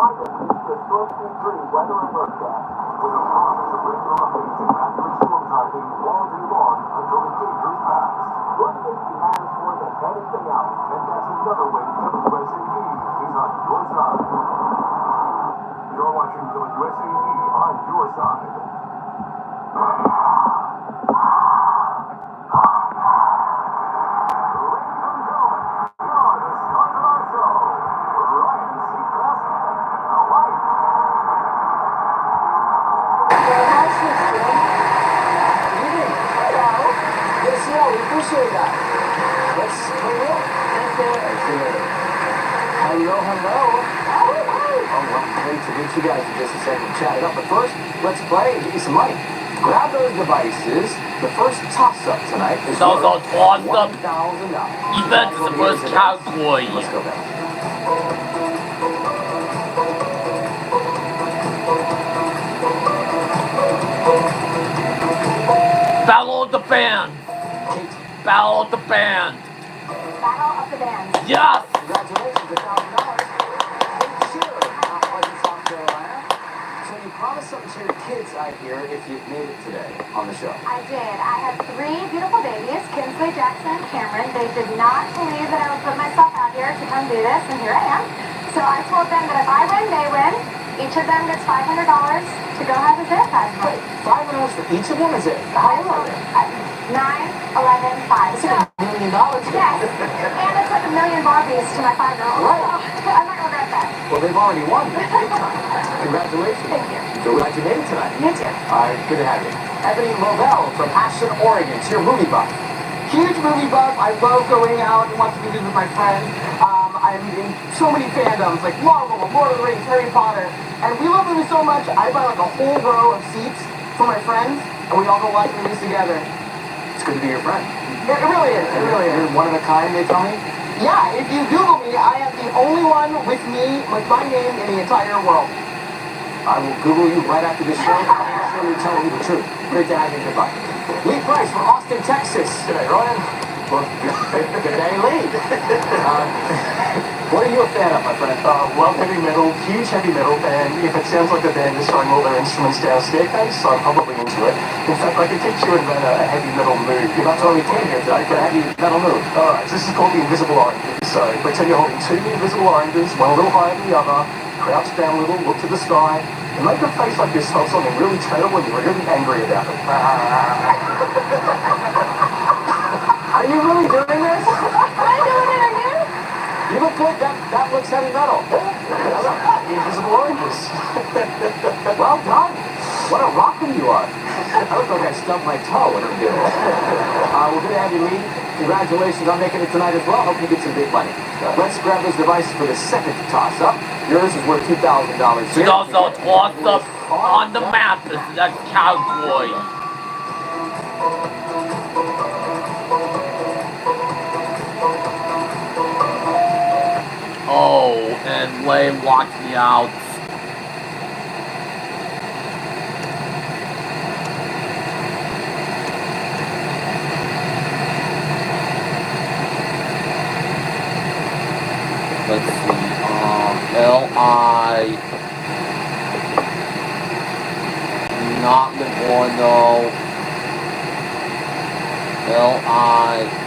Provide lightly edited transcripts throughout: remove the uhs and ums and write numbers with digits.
the Storm Tree weather alert cast with a promise of regular updates and accurate storm tracking all day long until the dangers pass. Good safety matters more than anything else, and that's another way WSAV is on your side. You're watching WSAV on your side. Appreciate that. Let's bring it up. Hello. Oh, well, great to meet you guys in just a second. Chat it up. But first, let's play and get you some money. Grab those devices. The first toss-up tonight is worth $1,000. Event the first cowboy. Let's go back. Battle of the band. Battle of the band. Battle of the band. Yes! Congratulations, $1,000. Sure, Pleasant, South Carolina. So you promised something to your kids, I hear, if you made it today on the show. I did. I have 3 beautiful babies, Kinsley, Jackson, and Cameron. They did not believe that I would put myself out here to come do this, and here I am. So I told them that if I win, they win. Each of them gets $500 to go have a zip time. Wait, $500 for each of them? Is it? How old are they? 9, 11, 5. That's like $1 million. Yes. And it's like $1 million Barbies to my 5-year-old. Right. So I might regret that. Well, they've already won. Big time. Congratulations. Thank you. So glad you made it tonight. Me too. All right, good to have you. Ebony Lovell from Ashland, Oregon. It's your movie buff. Huge movie buff. I love going out and watching movies with my friends. I'm in so many fandoms, like Marvel, Lord of the Rings, Harry Potter. And we love movies so much, I buy like a whole row of seats for my friends, and we all go watch movies together. It's good to be your friend. It really is. It really is. You're one of a kind, they tell me? Yeah, if you Google me, I am the only one with my name in the entire world. I will Google you right after this show. I'm sure you're telling me the truth. Great to have you. Goodbye. Lee Price from Austin, Texas. G'day, Ryan. Well, good day, Lee. What are you a fan of, my friend? Love heavy metal, huge heavy metal band. If it sounds like the band is throwing all their instruments down a staircase, I'm probably into it. In fact, I could teach you in a heavy metal mood. That's why we came here today, for a heavy metal mood. Alright, so this is called the invisible oranges. So pretend you're holding 2 invisible oranges, one a little higher than the other, crouch down a little, look to the sky, and make a face like this of something really terrible and you're really angry about it. Are you really doing this? Am I doing it, are you? You look good. That looks heavy metal. The invisible oranges. Well done. What a rocker you are. I look like I stubbed my toe when I'm doing it. Well, good to have you, Lee. Congratulations on making it tonight as well. Hope you get some big money. Let's grab those devices for the second toss-up. Yours is worth $2,000. She also tossed up on the map is that cowboy. Oh, and Lay locked me out. Let's see, L.I. Not Livorno. L.I.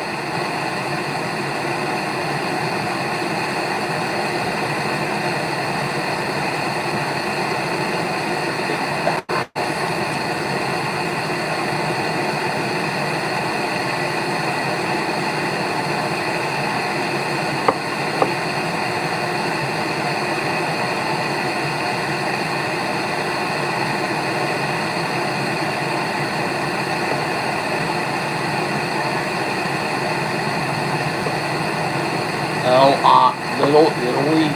Little Italy.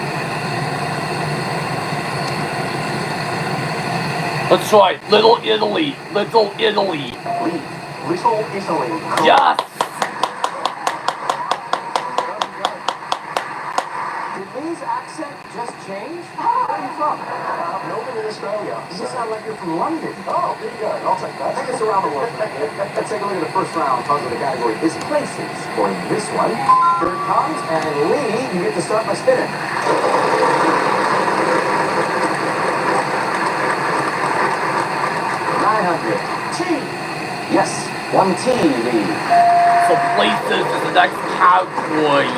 That's right, Little Italy. Little Italy. Little Italy. Yes! Did Lee's accent just change? Where are you from? Melbourne in Australia. You sound like you're from London. Oh, there you go. I'll take that. Take us around the world. Let's take a look at the first round. Puzzle the category is places. For this one, here it comes, and Lee, you get to start by spinning. 900. T. Yes, 1 T lead. So places is the next cowboy.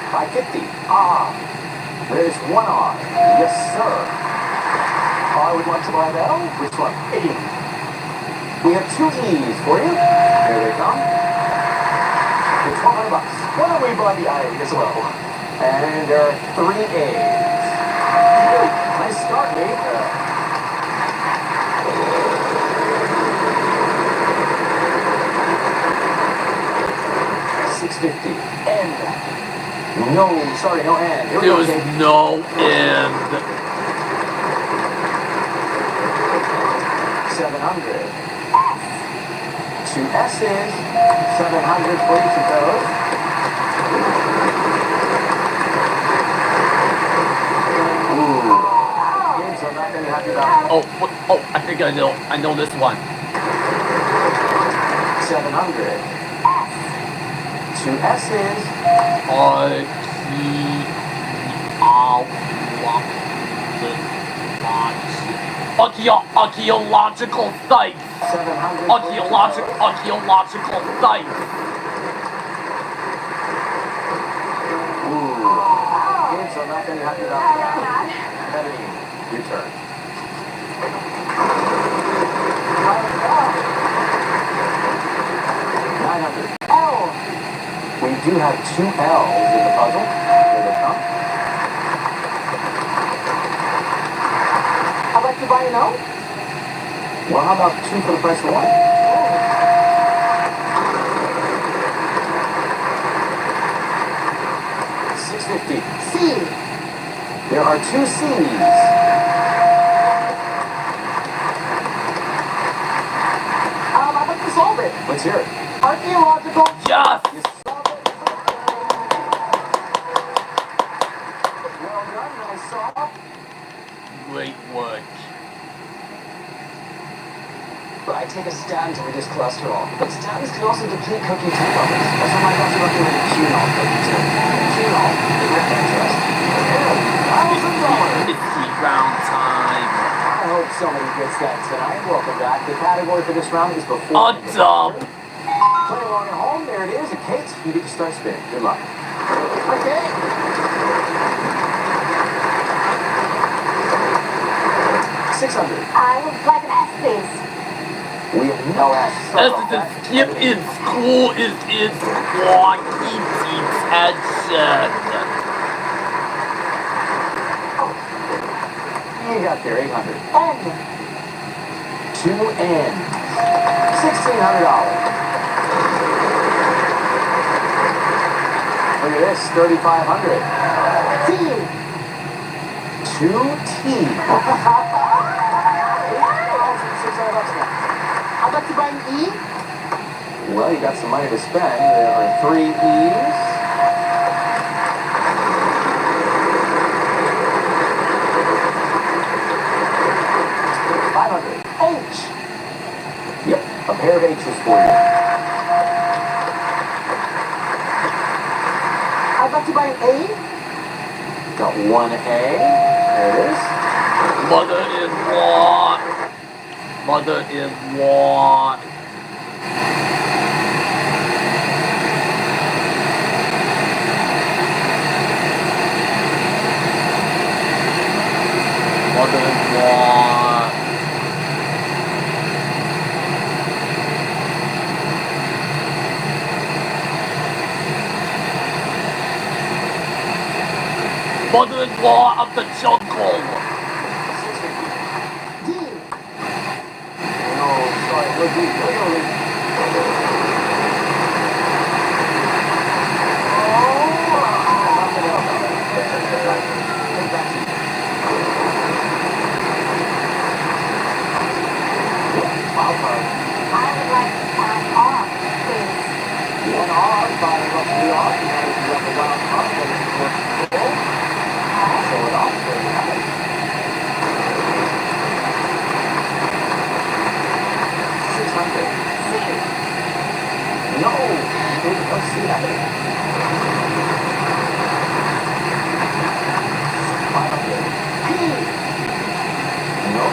550. R. There's 1 R. Yes, sir. I would like to buy that. Which one? E. We have 2 E's for you. Here they come. It's $100. Why don't we buy the A as well? And there are 3 A's. Nice start, mate. 650. N. No, sorry, no N. Here we There go, was Jake. no end. 700. S. 2 S's. 700 for each of those. Ooh. Games I'm not very happy about. Oh, I think I know this one. 700. S. 2 S's. Archaeological sites. 700. Archaeological sites. Ooh. Games I'm not very happy about. Heavy. Your turn. 900. L. We do have 2 L's in the puzzle. Here they come. I'd like to buy an O. Well, how about 2 for the price of 1? $650. C. There are 2 C's. I'd like to solve it. Let's hear it. Archaeological. Yes. You solved it. Well done, nice solve. Great work. But I take a statin to reduce cholesterol. But statins can also deplete cookie tape levels. That's why my doctor recommended quinol cookie tape. Quinol is not dangerous. $1,000. It's the round time. I hope somebody gets that tonight. Welcome back. The category for this round is before. A dub. Play along at home. There it is. A Kate. You get to start spinning. Good luck. Okay. 600. I would like an S, please. We have no S. As the skip in school is wrong attention. You got there. 800. N. 2 N. $1,600. Look at this. 3,500. T. 2 T. $8,600 now. I'd like to buy an E. Well, you got some money to spend. There are 3 E's. H. Yep, a pair of H's for you. I'd like to buy an A. Got 1 A. There it is. Mother-in-law. Mother-in-law. Mother-in-law. Mother-in-law of the jungle. D. No, sorry, we're deep. We're I would like an R, please. 1 R, 5 up the R. You got to up the wild card. Show it off. There you have it. 600. C. No, let's see happening. 500. P. No,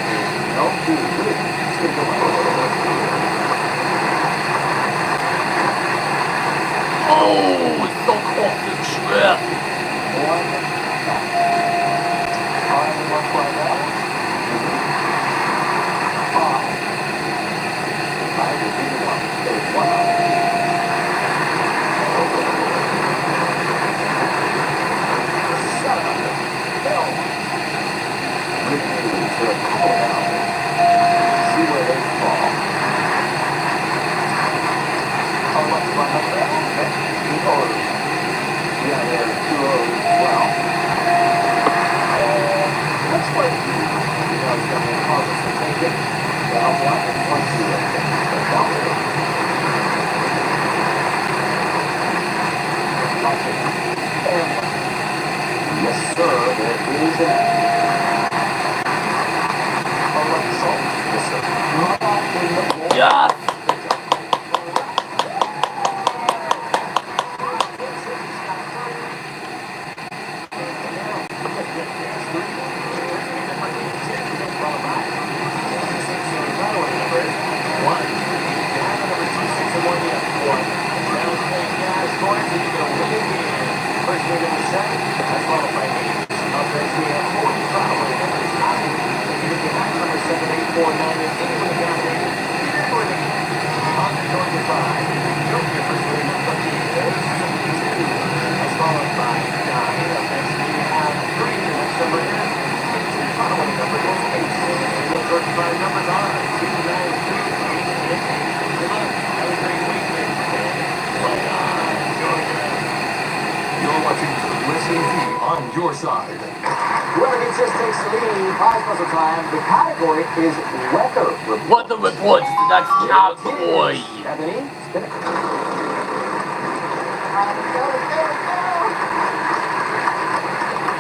on your side. Whoever gets this takes the lead. Prize puzzle time. The category is weather report. Weather report is the next cowboy. Ebony, spin it.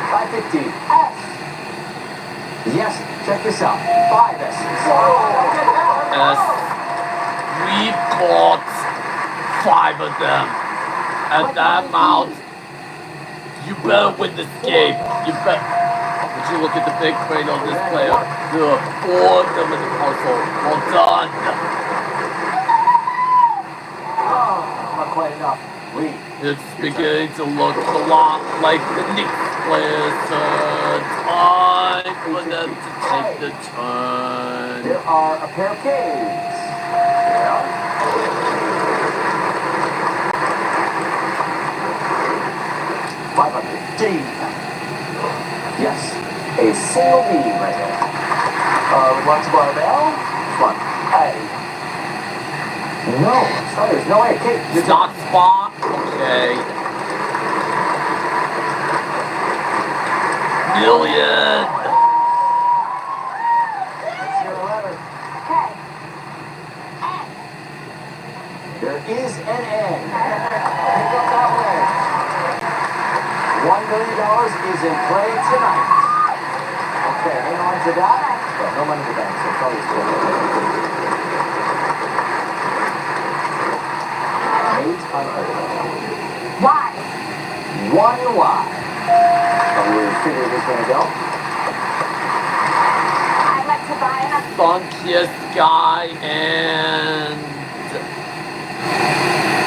550. S. Yes, check this out. 5 S. Yes. We caught 5 of them. At that amount, you better win this game. You bet. Would you look at the big crane on this player? There are 4 of them in the console. Well done. Oh, not quite enough. Lead. It's beginning to look a lot like the Knicks players' turn. Time for them to take the turn. There are a pair of K's. Yeah. 500. D. Yes, a single D right there. Would like to borrow L? One. A. No, sorry, there's no A. Kate, It's not spot. Okay. Million. Let's hear the letter. Okay. There is an N. Pick up that way. $1 million is in play tonight. Okay, hang on to that. Well, no money in the bank, so probably still. 800. Y. 1 Y. So we'll figure this one to go. I'd like to buy an Sun-kissed guy and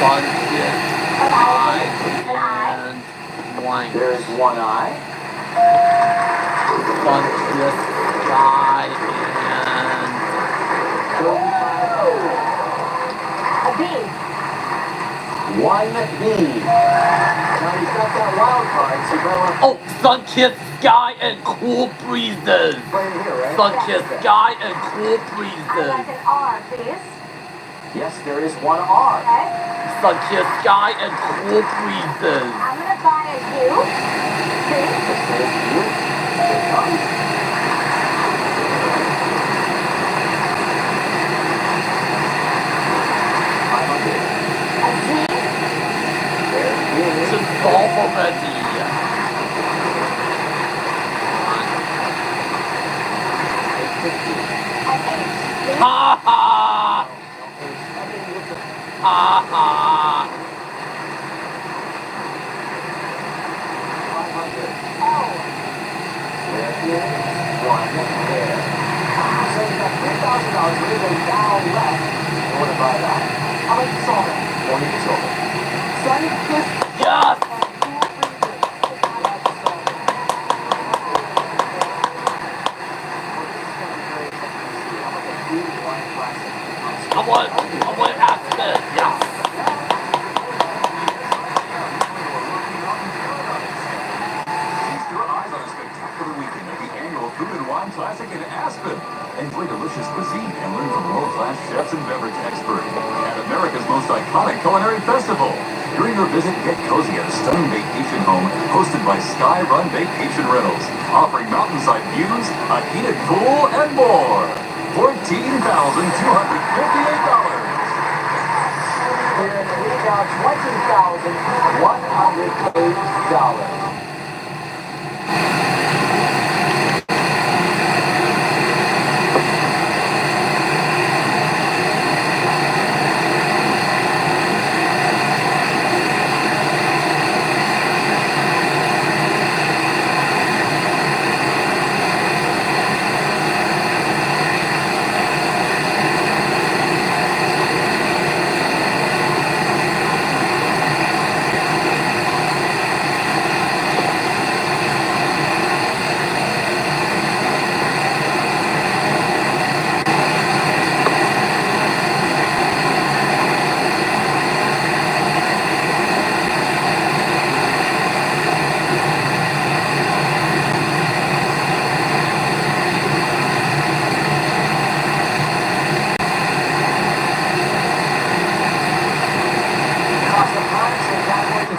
sun-kissed guy and wine. There's 1 I. Sun-kissed guy and 35. a B. 1B. Now you've got that wild card, so you better want to oh, sun-kissed guy and cool breezes. play it here, right? Sun-kissed guy and cool I'd breezes. like an R, please. Yes, there is 1 R. Okay. Sun-kissed guy and cool breezes. I'm gonna buy a U, please. There's you. Here it comes. A Z. It's a golf already. An H, please. Ha ha! Ha ha! L. There is 1 there. So you've got $3,000 with a now left. You want to buy that? How about you solve it? Or you can solve it. Sun-kissed Yes! I want Aspen. Yes. Feast your eyes on a spectacular weekend at the annual Food and Wine Classic in Aspen. Enjoy delicious cuisine and learn from world-class chefs and beverage experts at America's most iconic culinary festival. During your visit, get cozy at a stunning vacation home hosted by Sky Run Vacation Rentals, offering mountainside views, a heated pool, and more. $14,258. Here in the lead now, $20,108.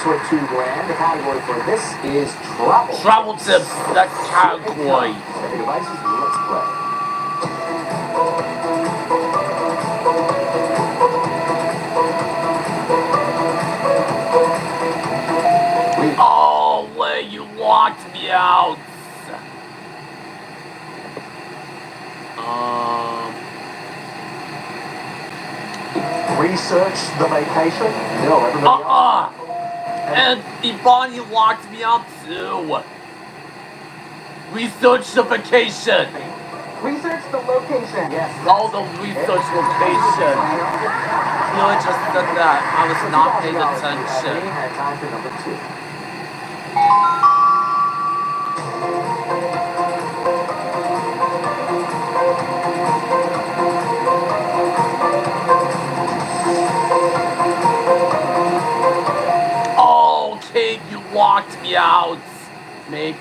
answer to land. The category for this is travel. Travel tips, that's category. Set your devices and let's play. Oh, where you locked me out. Research the vacation. No, everybody else. And Bonnie locked me out too. Research the vacation. Research the location. Yes. Oh, the research location. Keela just said that. I was not paying attention. And time for number 2. Oh, Kate, you locked me out. Make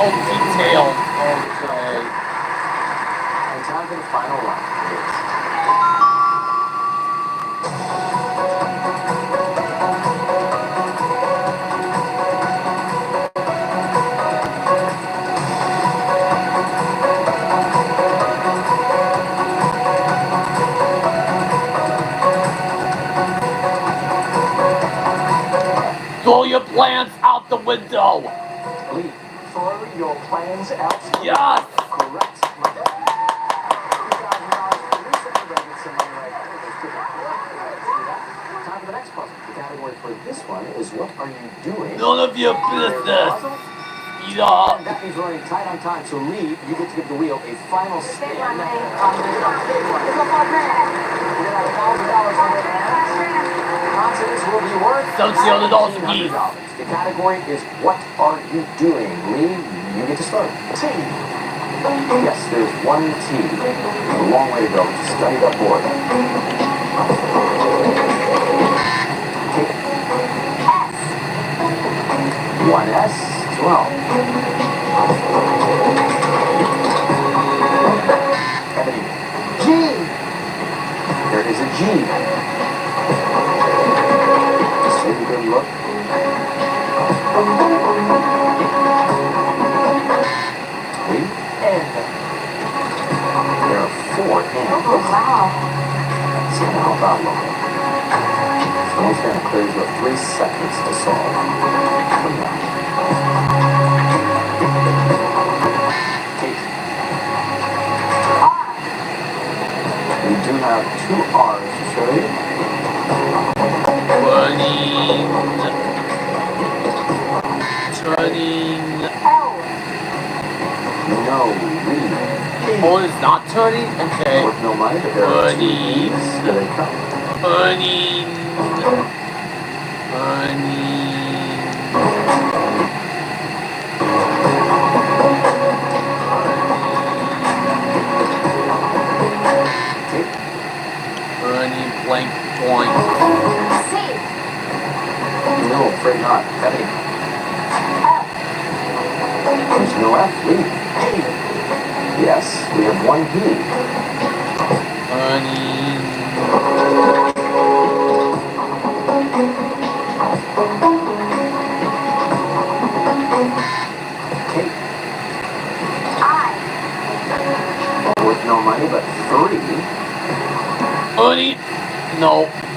detail. Okay. And time for the final one. Throw your plans out the window. Lee, throw your plans out. Yes. Correct. Time for the next puzzle. The category for this one is what are you doing? None of your business. Yeah. That means we're running tight on time, so Lee, you get to give the wheel a final spin. Big one, on Lee. the It's a $4 grand. We got $1,000 in your hands. Consonants will be worth $1,500. $1,500. The category is what are you doing? Lee, you get to start. T. Yes, there's one T. A long way to go. Study that board. One S as well. Ebony. G. There is a G. Just take a good look. Lee? N. There are 4 N's. Oh, wow. So now about local. So he's going to clear you with 3 seconds to solve. Come on. Kate. R. We do have 2 R's to show you. Turning. L. No, Lee. Oh, it's not turning? Okay. Worth no money, but there are 2 Earning. E's. Here they come. Turning. Kate. Turning blank point. C. No, afraid not. Ebony. F. There's no F. Lee. Yes, we have 1 B. Turning. Kate. I. Worth no money, but 3. Ernie. No,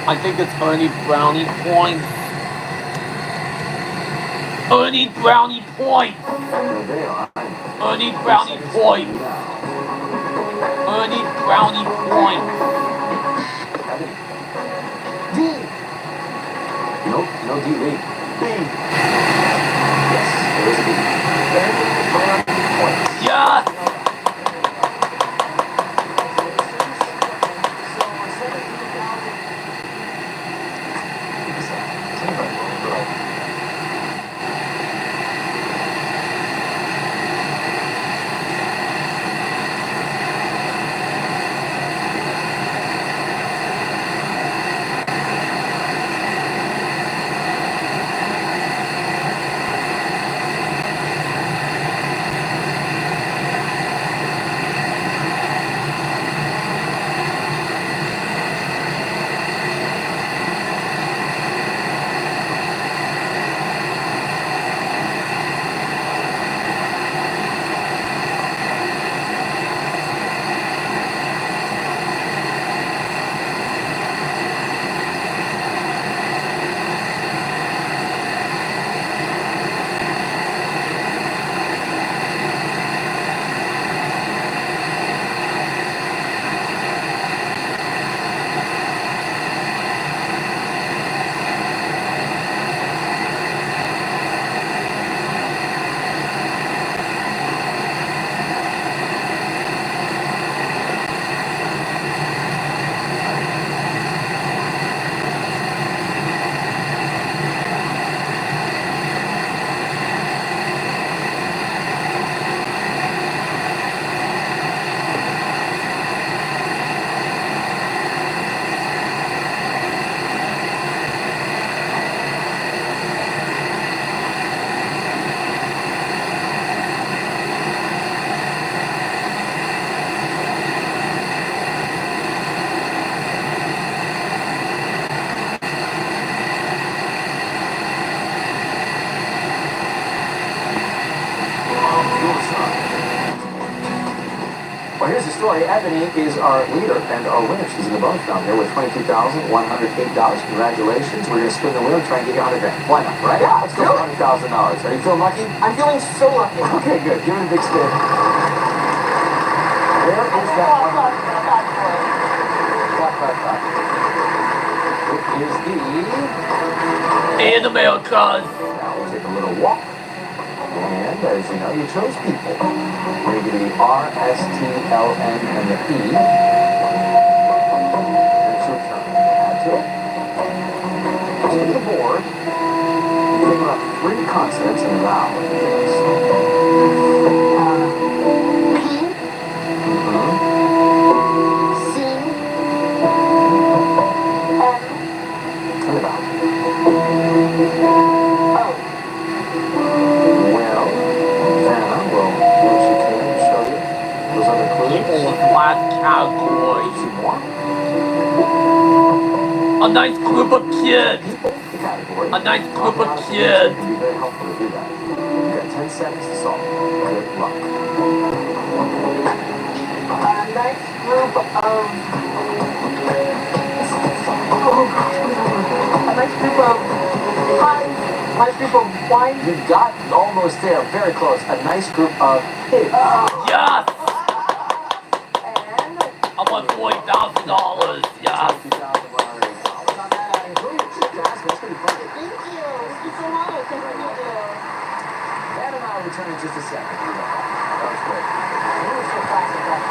I think it's Ernie Brownie points. Earning brownie points. They are. Earning brownie points. Earning brownie points. D. Nope, no D. Lee. B. Yes, there is a B. Points. Yes. Well, here's the story. Ebony is our leader and our winner. She's in the bonus round here with $22,108. Congratulations. We're going to spin the wheel and try and get you 100 grand. Why not, right? Yeah, let's go for $100,000. Are you feeling lucky? I'm feeling so lucky. Okay, good. Give it a big spin. Where is that one? It is the... In Americas. Now we'll take a little walk. And as you know, you chose people. We're going to give you R, S, T, L, N, and the E. It's your turn. Add to it. Just look at the board. You think about 3 consonants and a vowel. P, C, M, And a vowel. O. Well, Vanna will do what she can to show you those other clues. People with last category. See more? A nice group of kids. People, the category. A nice group of It kids. can be very helpful to do that. You've got 10 seconds to solve. Good luck. A nice group of... A nice group of... Pies. Nice group of wine. You got almost there. Very close. A nice group of kids. Yes. And... I want $40,000. Yes. Thank you. Thank you so much. Thank you. Dad and I will return in just a second. That was great. It was so classic, right?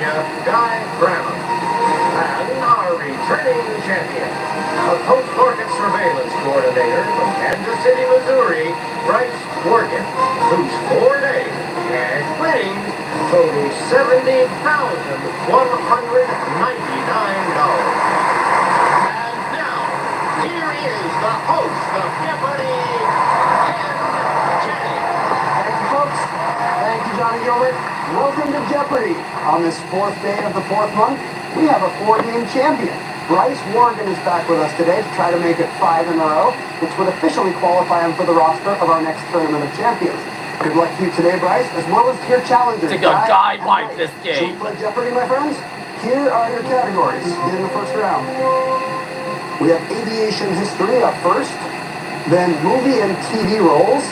Pennsylvania, Guy Graham. And our returning champion, a post-market surveillance coordinator from Kansas City, Missouri, Bryce Morgan, whose 4 days cash winnings total $70,199. And now, here is the host of Jeopardy, Ken Jennings. Thank you, folks. Thank you, Johnny Gilbert. Welcome to Jeopardy! On this 4th day of the 4th month, we have a 4-game champion. Bryce Morgan is back with us today to try to make it 5 in a row, which would officially qualify him for the roster of our next Tournament of Champions. Good luck to you today, Bryce, as well as to your challengers. Take a guy like this Should we game. play Jeopardy, my friends? Here are your categories in the first round. We have aviation history up first, then movie and TV roles,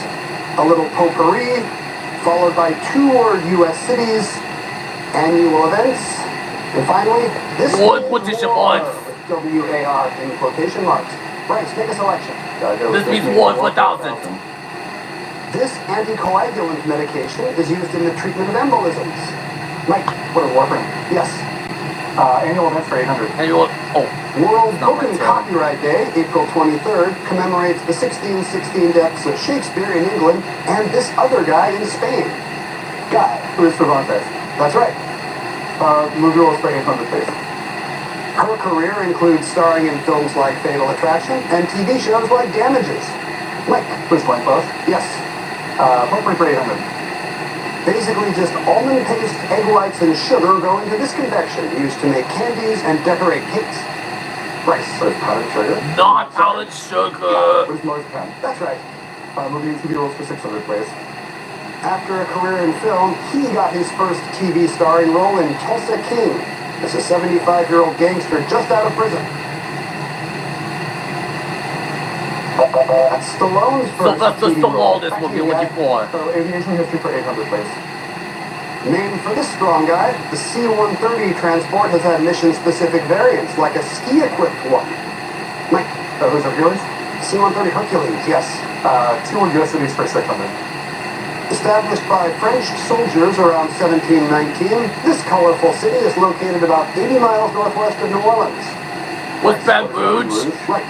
a little potpourri, followed by 2-word U.S. cities, annual events, and finally, this Quotation marks. with W-A-R in quotation marks. Bryce, make a selection. This means 1 for 1,000. This anticoagulant medication is used in the treatment of embolisms. Mike, what a warframe. Yes. Annual events for 800. And you will, oh, World Not Book and right, so- Copyright Day, April 23rd, commemorates the 1616 deaths of Shakespeare in England and this other guy in Spain. Guy. Luis Cervantes. That's right. Movie roles for 800, please. Her career includes starring in films like Fatal Attraction and TV shows like Damages. Mike. Please blank both. Yes. Potpourri for 800. Basically just almond paste, egg whites, and sugar go into this confection used to make candies and decorate cakes. Bryce. Please powdered sugar. not powdered sugar. Please marzipan. That's right. Movie and TV roles for 600, please. After a career in film, he got his first TV starring role in Tulsa King as a 75-year-old gangster just out of prison. That's Stallone's first Sylvester TV role. Stallone is what we're looking for. So aviation history for 800, please. Named for this strong guy, the C-130 transport has had mission-specific variants, like a ski-equipped one. Mike, Who's Hercules? C-130 Hercules, yes. 2-word U.S. cities for 600. Established by French soldiers around 1719, this colorful city is located about 80 miles northwest of New Orleans. With Baton Rouge, Right.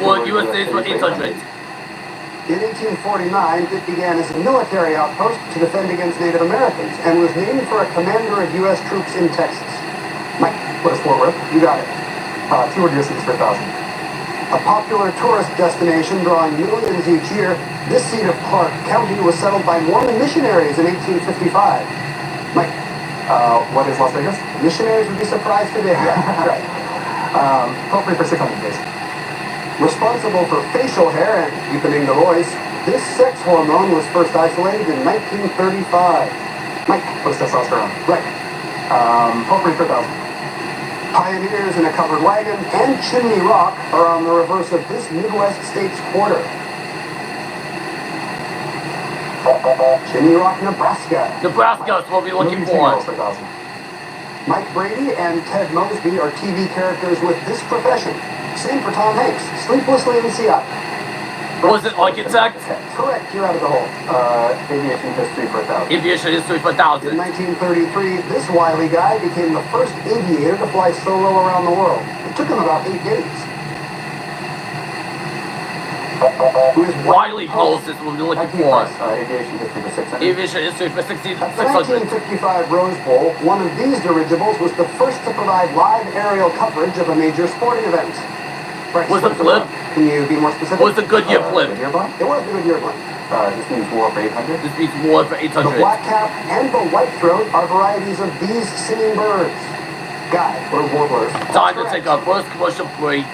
toward USA for 800. In 1849, it began as a military outpost to defend against Native Americans and was named for a commander of U.S. troops in Texas. Mike, What is Fort Worth? you got it. 2-word U.S. cities for 1,000. A popular tourist destination drawing millions each year, this seat of Clark County was settled by Mormon missionaries in 1855. Mike, What is Las Vegas? missionaries would be surprised today. Yeah, right. Potpourri for 600, please. Responsible for facial hair and deepening the voice, this sex hormone was first isolated in 1935. Mike, What is testosterone? right. Potpourri for 1,000. Pioneers in a covered wagon and Chimney Rock are on the reverse of this Midwest state's quarter. Chimney Rock, Nebraska. Nebraska is what we're looking Movie TV roles for. for 1,000. Mike Brady and Ted Mosby are TV characters with this profession. Same for Tom Hanks, Sleeplessly in Seattle. Was it architect? Correct, you're out of the hole. Aviation history for 1,000. Aviation history for In 1,000. 1933, this wily guy became the first aviator to fly solo around the world. It took him about 8 days. Who is Wiley Post is what we're looking for. Aviation history for 600. Aviation history for 600. At the 1955 Rose Bowl, one of these dirigibles was the first to provide live aerial coverage of a major sporting event. Bryce, Was it flip? Can you be more specific? Was the Goodyear flip? Goodyear bomb? It was the Goodyear one. This means war for 800. This means more for The 800. black cap and the white throat are varieties of these singing birds. Guy, What are warblers? Time to take our first commercial break.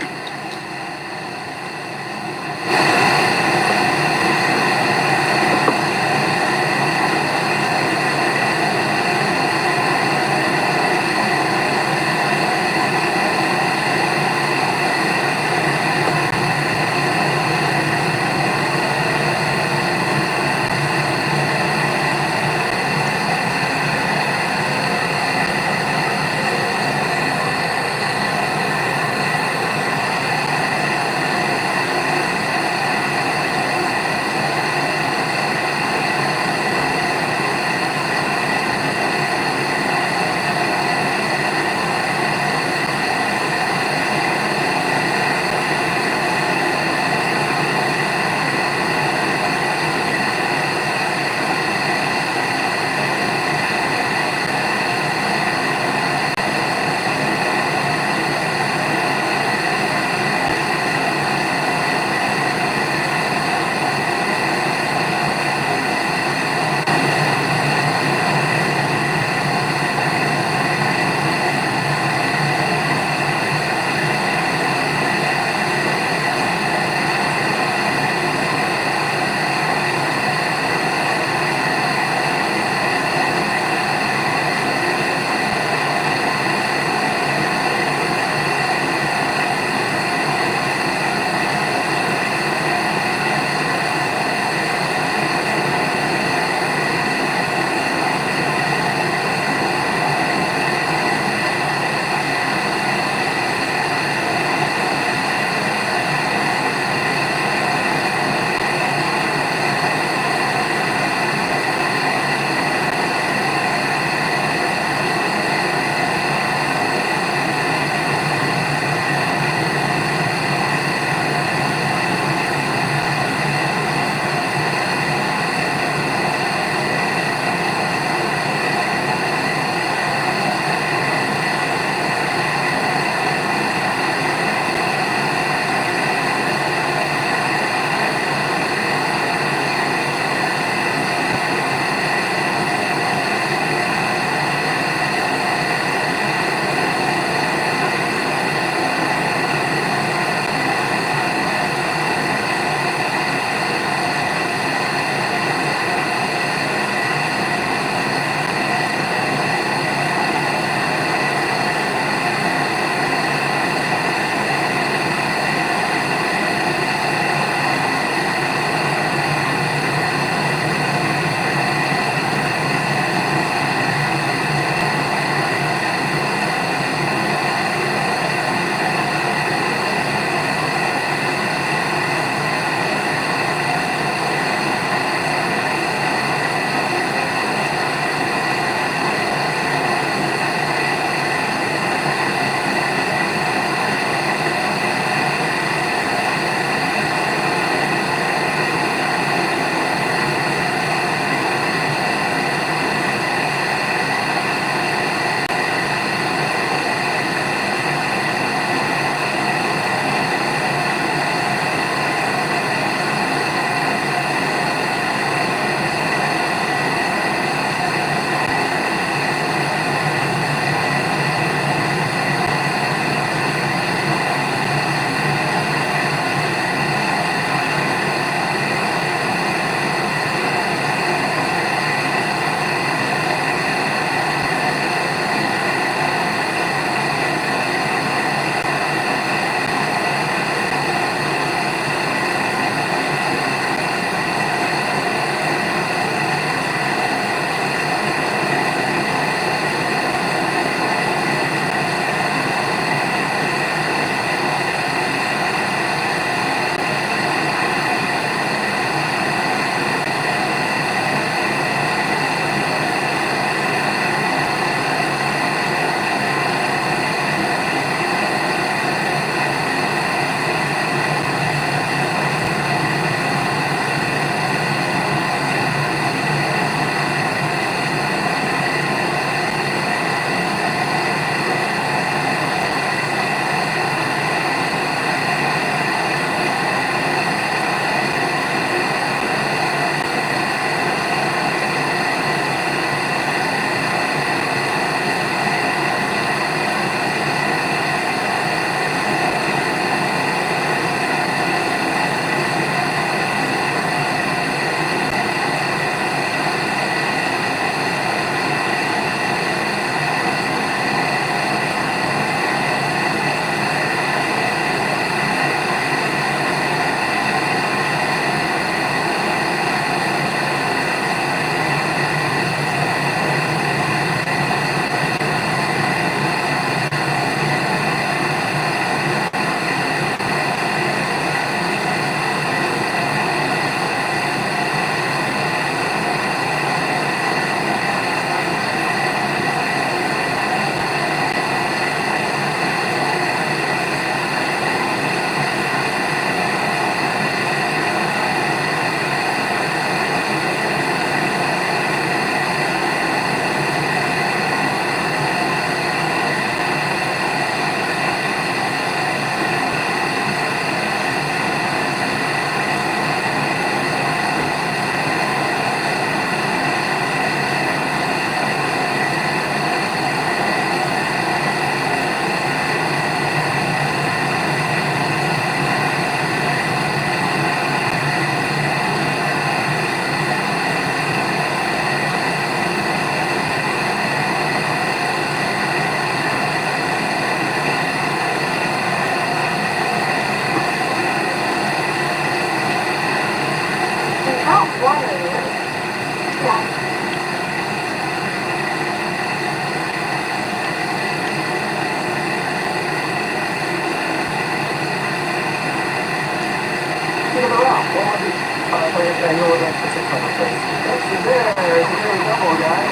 Annual event for 600, please. That's there. There's a really double, guy.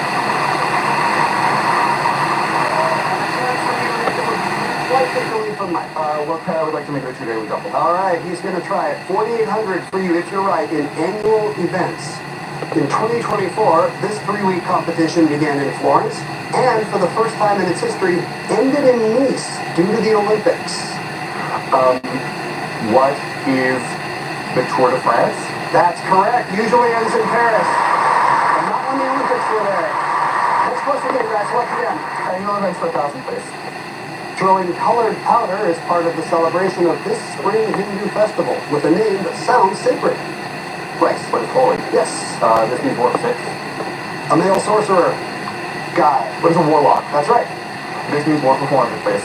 Slight takeaway from Mike. What pair would like to make it a 2-day double? All right, he's going to try it. 4,800 for you if you're right in annual events. In 2024, this 3-week competition began in Florence and, for the first time in its history, ended in Nice due to the Olympics. What is the Tour de France? That's correct. Usually ends in Paris. And not when the Olympics were there. Next question again, guys. Once again. Annual events for 1,000, please. Throwing colored powder is part of the celebration of this spring Hindu festival with a name that sounds sacred. Place. What is holy? Yes. This means war for 6. A male sorcerer. Guy. What is a warlock? That's right. This means war for 400, please.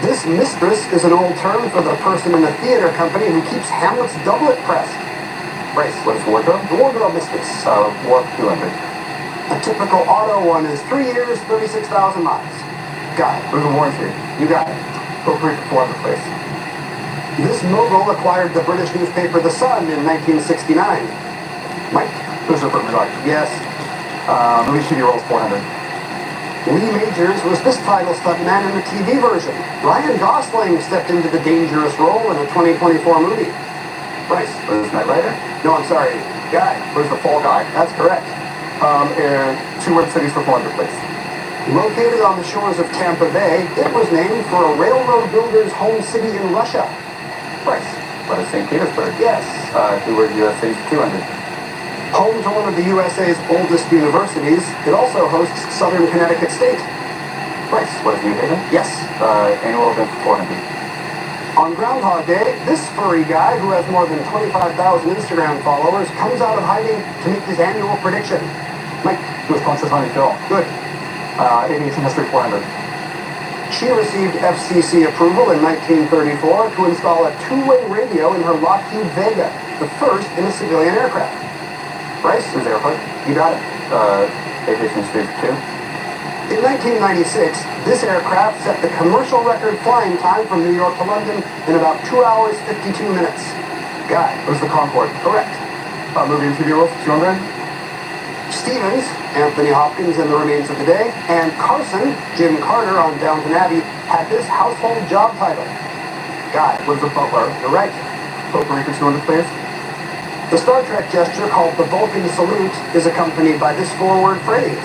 This mistress is an old term for the person in a theater company who keeps Hamlet's doublet pressed. Brace. What is wardrobe? The wardrobe mistress. War for 200. A typical auto one is 3 years, 36,000 miles. Guy. What is a warranty? You got it. Appropriate for 400, please. This mogul acquired the British newspaper The Sun in 1969. Mike? Who's the appropriate dog? Yes. Movie TV rolls 400. Lee Majors was this title stuntman in the TV version. Ryan Gosling stepped into the dangerous role in a 2024 movie. Bryce? What is Knight Rider? No, I'm sorry. Guy? What is the Fall Guy? That's correct. 2 word cities for 400, please. Located on the shores of Tampa Bay, it was named for a railroad builder's home city in Russia. Bryce? What is St. Petersburg? Yes. 2 word US cities for 200. Home to one of the USA's oldest universities, it also hosts Southern Connecticut State. Bryce? What is New Haven? Yes. Annual event for 400. On Groundhog Day, this furry guy, who has more than 25,000 Instagram followers, comes out of hiding to make his annual prediction. Mike? Who is Punxsutawney Phil? Good. Aviation history 400. She received FCC approval in 1934 to install a two-way radio in her Lockheed Vega, the first in a civilian aircraft. Bryce? Who's airport? You got it. Aviation history 2. In 1996, this aircraft set the commercial record flying time from New York to London in about 2 hours, 52 minutes. Guy? Who's the Concorde? Correct. Movie and TV rolls 200. Stevens, Anthony Hopkins in The Remains of the Day, and Carson, Jim Carter on Downton Abbey, had this household job title. Guy? What is the Butler? You're right. Potpourri for 200, please. The Star Trek gesture called the Vulcan salute is accompanied by this four-word phrase.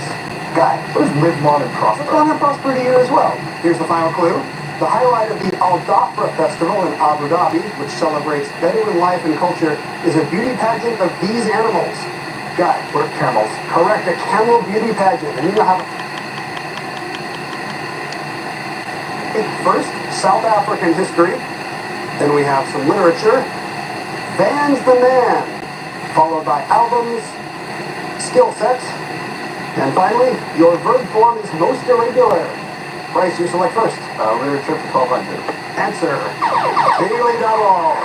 Guy? What is Live Long and Prosper? Live long and prosper to you as well. Here's the final clue. The highlight of the Al Dhafra Festival in Abu Dhabi, which celebrates Bedouin life and culture, is a beauty pageant of these animals. Guy? What are camels? Correct, a camel beauty pageant. And you know how... First, South African history. Then we have some literature. Van's the Man, followed by albums, skill sets, and finally, your verb form is most irregular. Bryce, you select first. Literature for 1,200. Answer. Daily double.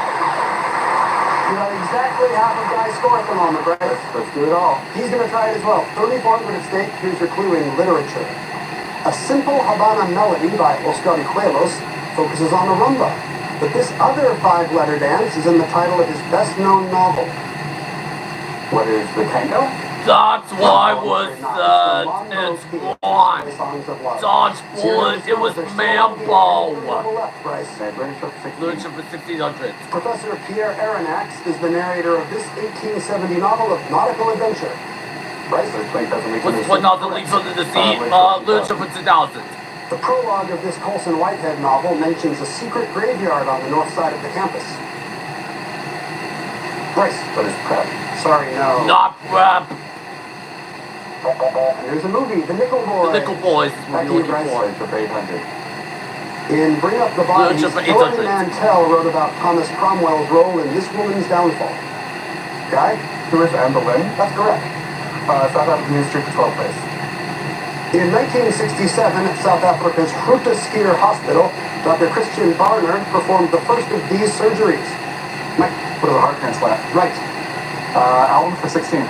You have exactly half of Guy's score at the moment, Bryce. Let's do it all. He's going to try it as well. 3400 at stake. Here's your clue in literature. A simple Habana melody by Oscar Cuelos focuses on a rumba. But this other 5-letter dance is in the title of his best-known novel. What is the tango? That's why was it's one. Dodge bullet, it was Mambo. Literature for 1600. Professor Pierre Aronnax is the narrator of this 1870 novel of nautical adventure. Bryce? What's what not the leaves under the sea? Literature for 2000. The prologue of this Colson Whitehead novel mentions a secret graveyard on the north side of the campus. Bryce? What is prep? Sorry, no. Not rap. There's a movie, The Nickel Boys. The Nickel Boys is what Back to we're you, looking Bryce. for. For 800. In Bring Up the Bodies, Literature for Dorothy 800. Mantell wrote about Thomas Cromwell's role in this woman's downfall. Guy? Who is Anne Boleyn? That's correct. South African history for 12, please. In 1967, at South Africa's Groote Schuur Hospital, Dr. Christian Barner performed the first of these surgeries. Mike? What is a heart transplant? Right. Album for 16.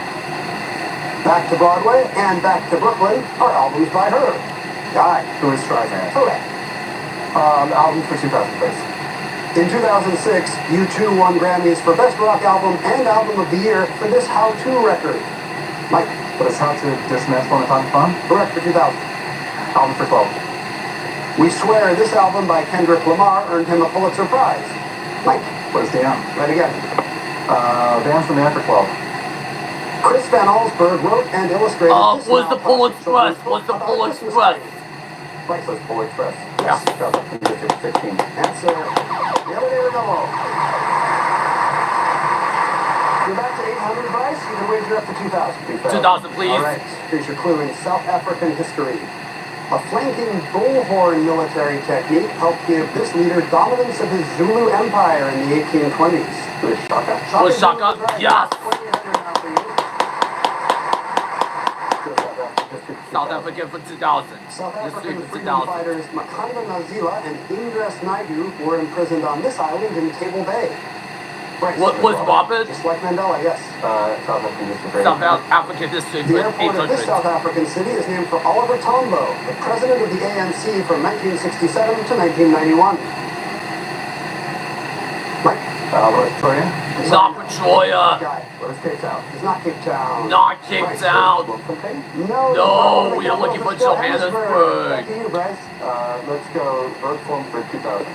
Back to Broadway and Back to Brooklyn are albums by her. Guy? Who is Streisand? Correct. Album for 2000, please. In 2006, U2 won Grammys for Best Rock Album and Album of the Year for this how-to record. Mike. What is How to Dismantle an Atomic Bomb? Correct for 2000. Album for 12. We Swear, this album by Kendrick Lamar earned him a Pulitzer Prize. Mike. What is Damn? Right again. Damn from the Man for 12. Chris Van Allsburg wrote and illustrated this what's the now Pulitzer classic Prize? What's the about Pulitzer Christmas Prize? tree. Right, so it's Polar Express. Yes. 2016. Answer. The other day Novo. You're back to 800, Bryce. You can wager up to 2,000. 2,000, please. All right. Here's your clue in South African history. A flanking bullhorn military technique helped give this leader dominance of his Zulu empire in the 1820s. Who is Shaka? Was Shaka? Zulu is right. Yes. 2,800 now for you. South Africa for 2,000. South History African for freedom 2,000. fighters Makanda Nazila and Ingres Naidu were imprisoned on this island in Table Bay. Right. What was Robert? Just like Mandela, yes. South African history. South African history The for airport of this 800. South African city is named for Oliver Tambo, the president of the ANC from 1967 to 1991. Mike? What is Victoria? Not Pretoria. Guy. What is Cape Town? It's not Cape Town. Not Cape Right. Town. Bloemfontein? No. No, the we are capital looking is for still Johannesburg. Back to you, Bryce. Let's go verb form for 2000.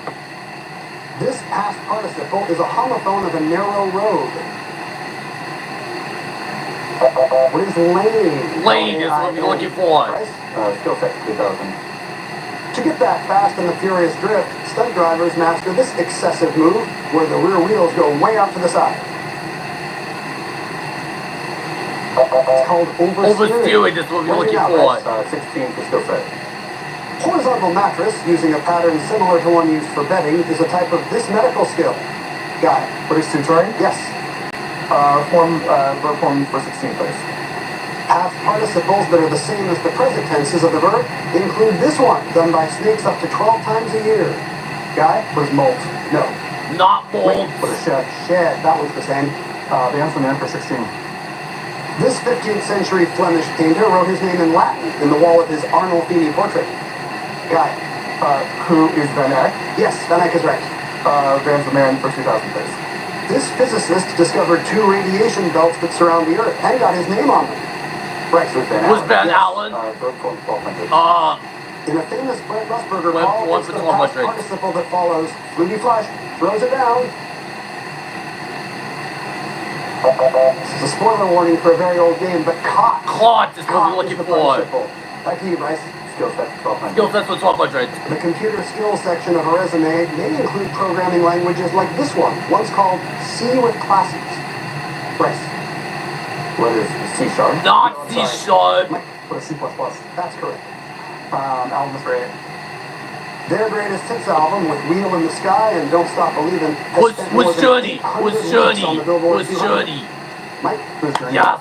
This past participle is a homophone of a narrow road. What is lane? Lane is what we're looking for. Bryce? Skill set 2000. To get that fast and the furious drift, stunt drivers master this excessive move where the rear wheels go way out to the side. It's called Oversteering is what we're looking for. 16 for skill set. Horizontal mattress, using a pattern similar to one used for bedding, is a type of this medical skill. Guy. What is tutoring? Yes. Verb form for 16, please. Past participles that are the same as the present tenses of the verb include this one, done by snakes up to 12 times a year. Guy? What is molt? No. Not mold. What is shed? Shed. That one's the same. The answer man for 16. This 15th century Flemish painter wrote his name in Latin in the wall of his Arnolfini portrait. Guy. Who is Van Eyck? Yes, Van Eyck is right. Van man for 2000, please. This physicist discovered two radiation belts that surround the Earth and got his name on them. Right. Was Van Yes. Allen? Verb form 1200. In a famous Brent Musburger Went call, one it's for the 1200. past participle that follows. Flutie Flush throws it down. This is a spoiler warning for a very old game, but caught. Caught is what Caught we're looking is the for. participle. Back to you, Bryce. Skill set 1200. Skill sets for 1,200. The computer skills section of a resume may include programming languages like this one, once called C with classes. Bryce. What is C sharp? Not C-sharp. What is C++? That's correct. Album is great. Their greatest hits album with Wheel in the Sky and Don't Stop Believin' has Was spent more than Journey. 800 Was weeks Journey. on the Billboard Was 200. Journey. Mike? Who's Journey? Yes.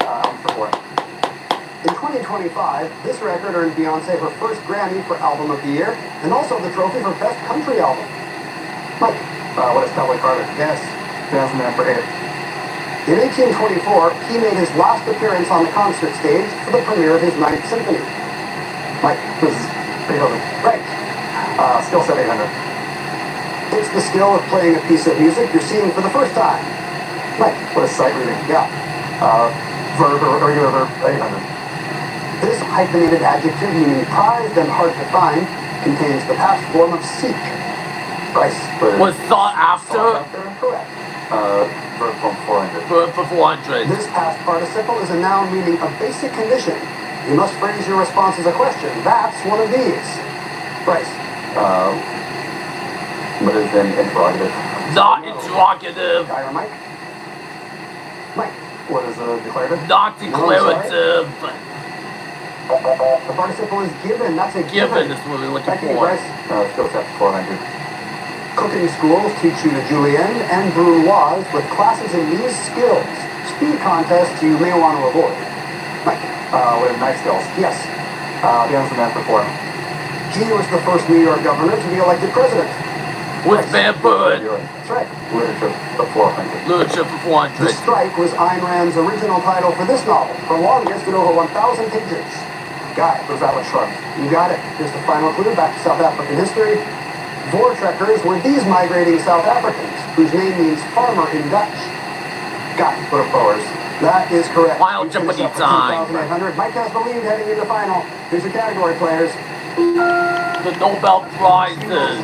Album for 4. In 2025, this record earned Beyonce her first Grammy for Album of the Year and also the trophy for Best Country Album. Mike? What is Cowboy Carter? Yes. Dance man for 8. In 1824, he made his last appearance on the concert stage for the premiere of his Ninth Symphony. Mike? Who's Beethoven? Right. Skill set 800. It's the skill of playing a piece of music you're seeing for the first time. Mike? What is sight reading? Yeah. Verb or regular verb 800. This hyphenated adjective meaning prized and hard to find contains the past form of seek. Bryce? Was sought after. Correct. Verb form 400. For 400. This past participle is a noun meaning a basic condition. You must phrase your response as a question. That's one of these. Bryce? What is an interrogative? Not interrogative. Guy or Mike? Mike? What is a declarative? Not declarative. The participle is given. That's a Given is what we're looking Back to you, for. Bryce. Skill set 400. Cooking schools teach you the julienne and brunoise with classes in these skills. Speed contests you may want to avoid. Mike? What is knife skills? Yes. The answer man for 4. He was the first New York governor to be elected president. Was Van Buren. That's right. Literature of 400. Literature for The 400. Strike was Ayn Rand's original title for this novel, her longest at over 1,000 pages. Guy, Was that what shrugged? you got it. Here's the final clue back to South African history. Voortrekkers were these migrating South Africans, whose name means farmer in Dutch. Got it, Boers. That is correct. Final Jeopardy time. 2,800. Mike has the lead heading into final. Here's your category, players. The Nobel Prizes.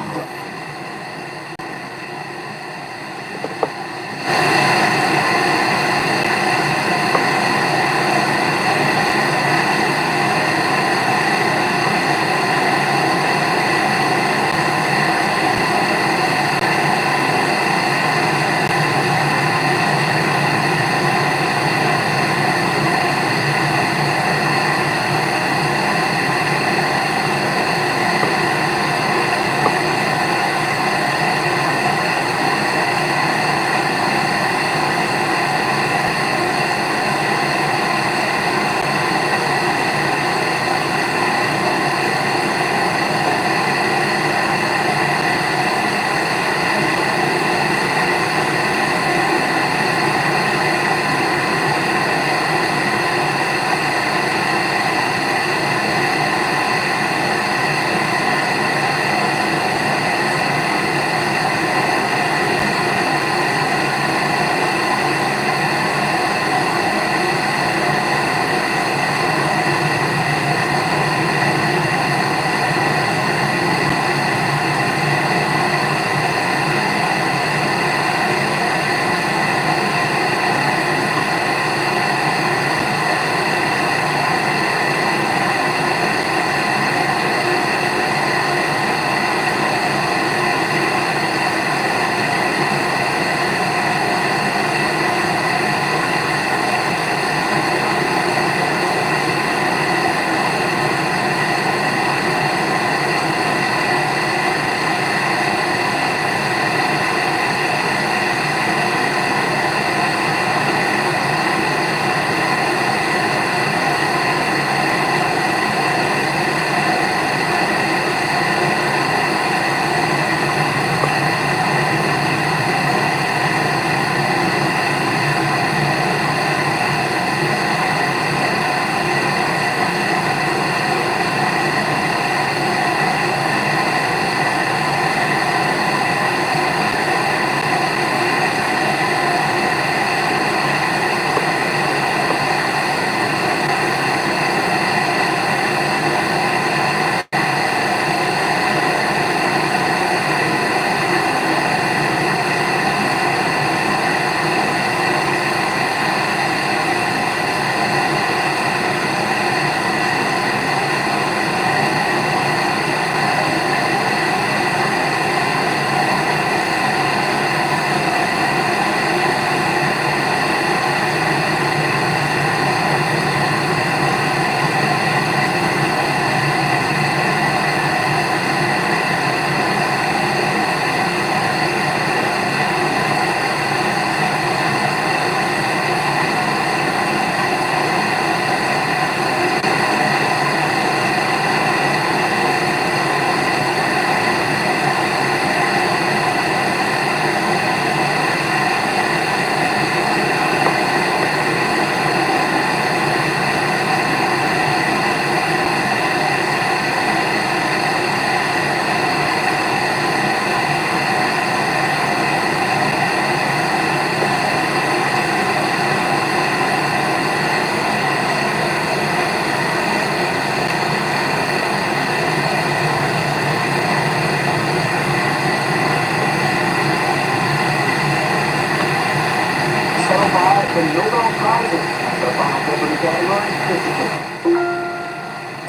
the Nobel Prizes. The final Jeopardy category, physical.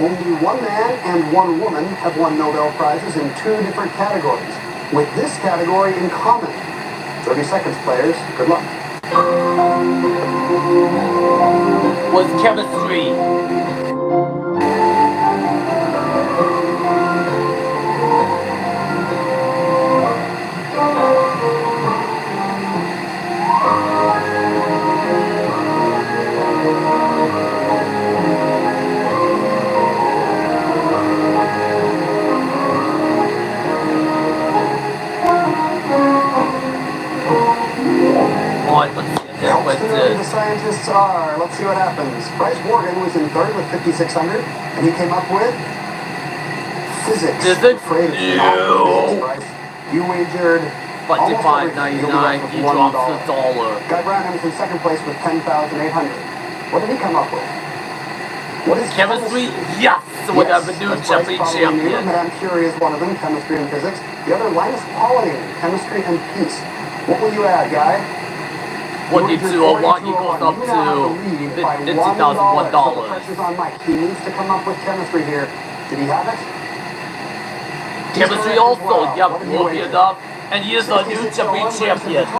Only one man and one woman have won Nobel Prizes in 2 different categories, with this category in common. 30 seconds, players. Good luck. Was chemistry. The scientists are. Let's see what happens. Bryce Morgan was in third with 5,600, and he came up with Physics. Physics? Afraid it's No. not physics, Bryce. You wagered almost everything. You'll be left $25.99. He with drops $1. a dollar. Guy Branham is in second place with 10,800. What did he come up with? What is Chemistry? Yes! We have a new as Bryce Jeopardy probably knew, champion. Madame Curie is one of them, chemistry and physics. The other, Linus Pauling, chemistry and peace. What will you add, Guy? 4201 equals up You now have the lead by to $1. So the $50,001. pressure's on Mike. He needs to come up with chemistry here. Did he have it? Chemistry He's correct as also, well. yep, What did you will wager? be enough. And he is a new 66 Jeopardy to 1 champion.